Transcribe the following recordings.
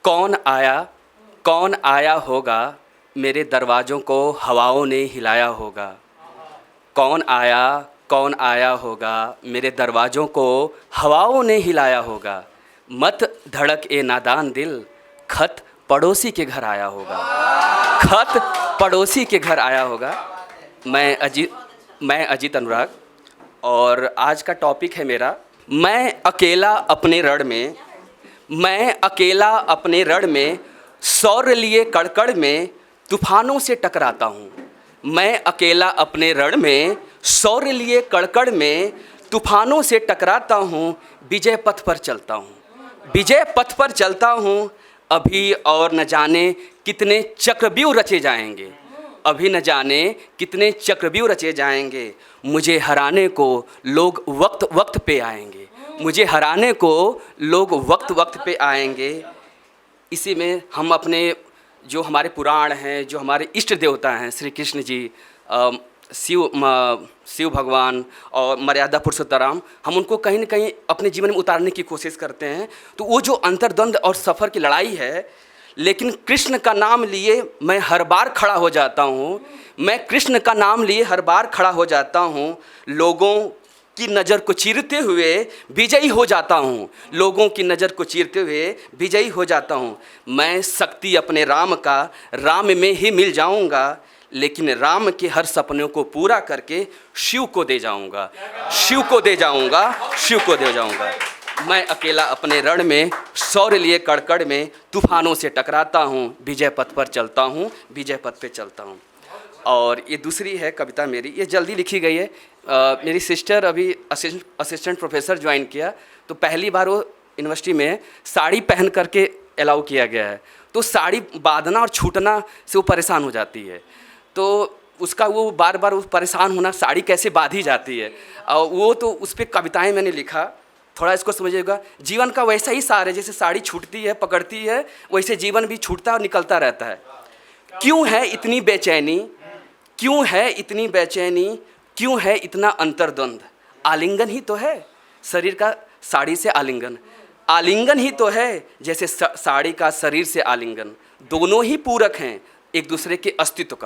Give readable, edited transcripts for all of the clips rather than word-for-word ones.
कौन आया कौन आया होगा, मेरे दरवाज़ों को हवाओं ने हिलाया होगा। कौन आया होगा, मेरे दरवाज़ों को हवाओं ने हिलाया होगा। मत धड़क ए नादान दिल, खत पड़ोसी के घर आया होगा। खत पड़ोसी के घर आया होगा। मैं अजीत अनुराग, और आज का टॉपिक है मेरा, मैं अकेला अपने रण में शौर्य लिए कड़कड़ में तूफानों से टकराता हूँ। मैं अकेला अपने रण में शौर्य लिए कड़कड़ में तूफानों से टकराता हूँ। विजय पथ पर चलता हूँ। अभी और न जाने कितने चक्रव्यूह रचे जाएंगे। मुझे हराने को लोग वक्त पे आएंगे। इसी में हम अपने जो हमारे पुराण हैं, जो हमारे इष्ट देवता हैं, श्री कृष्ण जी, शिव भगवान और मर्यादा पुरुषोत्तम, हम उनको कहीं न कहीं अपने जीवन में उतारने की कोशिश करते हैं। तो वो जो अंतर्द्वंद और सफ़र की लड़ाई है, लेकिन कृष्ण का नाम लिए मैं हर बार खड़ा हो जाता हूँ। लोगों की नज़र को चीरते हुए विजयी हो जाता हूँ। मैं शक्ति अपने राम में ही मिल जाऊँगा, लेकिन राम के हर सपनों को पूरा करके शिव को दे जाऊँगा। मैं अकेला अपने रण में शौर्य लिए कड़कड़ में तूफानों से टकराता हूँ। विजय पथ पे चलता हूँ। और ये दूसरी है कविता मेरी, ये जल्दी लिखी गई है। मेरी सिस्टर अभी असिस्टेंट प्रोफेसर ज्वाइन किया, तो पहली बार वो यूनिवर्सिटी में साड़ी पहन करके अलाउ किया गया है। तो साड़ी बांधना और छूटना से वो परेशान हो जाती है। तो उसका वो बार बार परेशान होना, साड़ी कैसे बांधी जाती है, और वो तो उस पर कविताएँ मैंने लिखा। थोड़ा इसको समझिएगा। जीवन का वैसा ही सार है, जैसे साड़ी छूटती है, पकड़ती है, वैसे जीवन भी छूटता और निकलता रहता है। क्यों है इतनी बेचैनी, क्यों है इतना अंतर्द्वंद? आलिंगन ही तो है शरीर का साड़ी से आलिंगन ही तो है, जैसे साड़ी का शरीर से आलिंगन। दोनों ही पूरक हैं एक दूसरे के अस्तित्व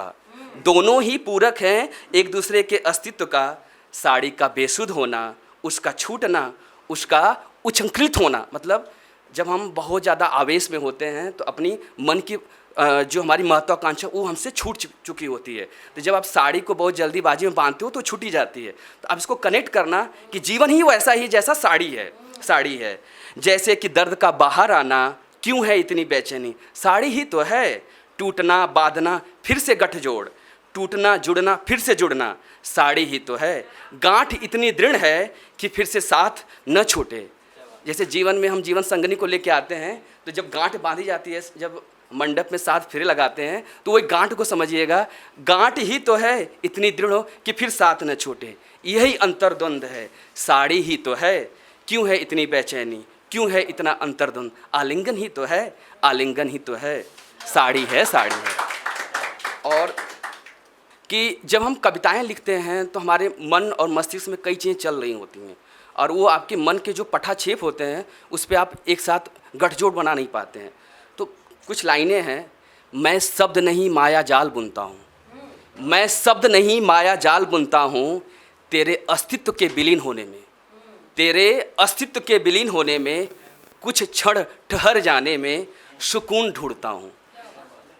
का। साड़ी का बेसुध होना, उसका छूटना, उसका उच्छृंखलित होना, मतलब जब हम बहुत ज़्यादा आवेश में होते हैं तो अपनी मन की जो हमारी महत्वाकांक्षा वो हमसे छूट चुकी होती है। तो जब आप साड़ी को बहुत जल्दीबाजी में बांधते हो तो छूटी जाती है। तो आप इसको कनेक्ट करना कि जीवन ही वैसा ही जैसा साड़ी है। जैसे कि दर्द का बाहर आना, क्यों है इतनी बेचैनी? साड़ी ही तो है। टूटना, बांधना, फिर से गठजोड़, टूटना, जुड़ना, फिर से जुड़ना, साड़ी ही तो है। गांठ इतनी दृढ़ है कि फिर से साथ न छूटे। जैसे जीवन में हम जीवन संगनी को लेके आते हैं, तो जब गांठ बांधी जाती है, जब मंडप में 7 फेरे लगाते हैं, तो वही गांठ को समझिएगा। गांठ ही तो है इतनी दृढ़ हो कि फिर साथ न छूटे। यही अंतर्द्वंद है। साड़ी ही तो है, क्यों है इतनी बेचैनी, क्यों है इतना अंतर्द्वंद? आलिंगन ही तो है, साड़ी है। और कि जब हम कविताएं लिखते हैं तो हमारे मन और मस्तिष्क में कई चीज़ें चल रही होती हैं, और वो आपके मन के जो पटाक्षेप होते हैं उस पर आप एक साथ गठजोड़ बना नहीं पाते हैं। तो कुछ लाइनें हैं। मैं शब्द नहीं माया जाल बुनता हूँ, तेरे अस्तित्व के विलीन होने में कुछ क्षण ठहर जाने में सुकून ढूंढता हूँ।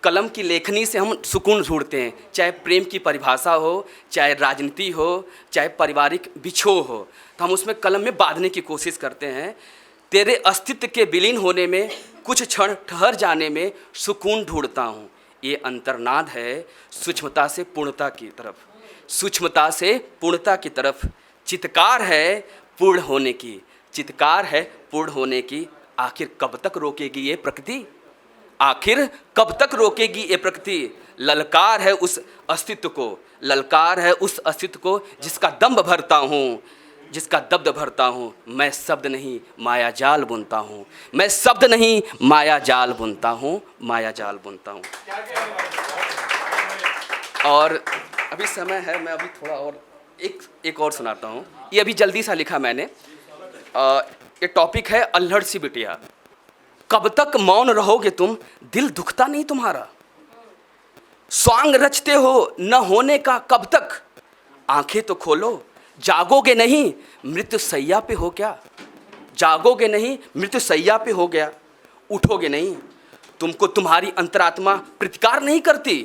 कलम की लेखनी से हम सुकून ढूंढते हैं, चाहे प्रेम की परिभाषा हो, चाहे राजनीति हो, चाहे पारिवारिक बिछोह हो, तो हम उसमें कलम में बांधने की कोशिश करते हैं। तेरे अस्तित्व के विलीन होने में कुछ क्षण ठहर जाने में सुकून ढूंढता हूँ। ये अंतर्नाद है सूक्ष्मता से पूर्णता की तरफ। चित्कार है पूर्ण होने की। आखिर कब तक रोकेगी ये प्रकृति? ललकार है उस अस्तित्व को जिसका दम्भ भरता हूँ। मैं शब्द नहीं माया जाल बुनता हूँ। और अभी समय है, मैं अभी थोड़ा और एक और सुनाता हूँ। ये अभी जल्दी सा लिखा मैंने। ये टॉपिक है अल्हड़ सी बिटिया। कब तक मौन रहोगे तुम, दिल दुखता नहीं तुम्हारा। स्वांग रचते हो न होने का कब तक, आंखें तो खोलो, जागोगे नहीं मृत्यु सैया पे हो क्या। जागोगे नहीं मृत्यु सैया पे हो गया, उठोगे नहीं, तुमको तुम्हारी अंतरात्मा प्रतिकार नहीं करती।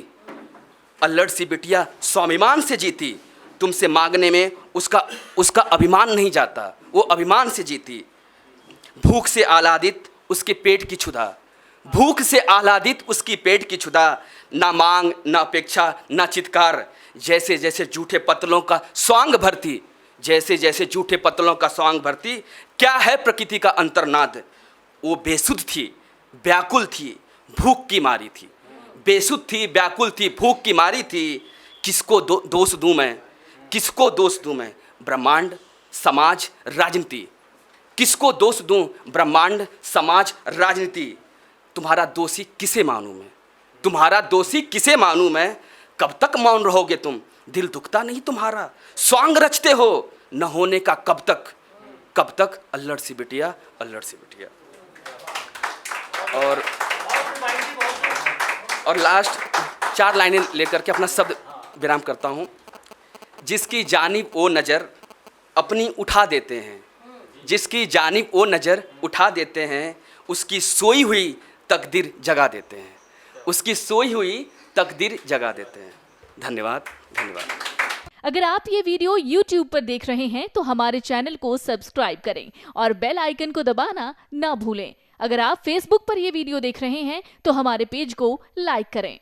अल्लड़ सी बिटिया स्वाभिमान से जीती, तुमसे मांगने में उसका अभिमान नहीं जाता, वो अभिमान से जीती। भूख से आह्लादित उसके पेट की क्षुधा, भूख से आह्लादित उसकी पेट की क्षुधा, ना मांग ना अपेक्षा ना चित्कार, जैसे जैसे जूठे पतलों का स्वांग भरती, जैसे जैसे जूठे पतलों का स्वांग भरती। क्या है प्रकृति का अंतर्नाद, वो बेसुध थी व्याकुल थी भूख की मारी थी, बेसुध थी व्याकुल थी भूख की मारी थी। किसको दोष दूं मैं, किसको दोष दूं मैं, ब्रह्मांड समाज राजनीति, किसको दोष दूं, ब्रह्मांड समाज राजनीति। तुम्हारा दोषी किसे मानूं मैं, तुम्हारा दोषी किसे मानूं मैं। कब तक मौन रहोगे तुम, दिल दुखता नहीं तुम्हारा। स्वांग रचते हो न होने का कब तक, कब तक अल्लड़ सी बिटिया, अल्लड़ सी बिटिया। और लास्ट 4 लाइनें लेकर के अपना शब्द विराम करता हूँ। जिसकी जानिब वो नज़र अपनी उठा देते हैं, जिसकी जानिब वो नज़र उठा देते हैं, उसकी सोई हुई तकदीर जगा देते हैं, उसकी सोई हुई तकदीर जगा देते हैं। धन्यवाद, धन्यवाद। अगर आप ये वीडियो YouTube पर देख रहे हैं तो हमारे चैनल को सब्सक्राइब करें और बेल आइकन को दबाना ना भूलें। अगर आप Facebook पर ये वीडियो देख रहे हैं तो हमारे पेज को लाइक करें।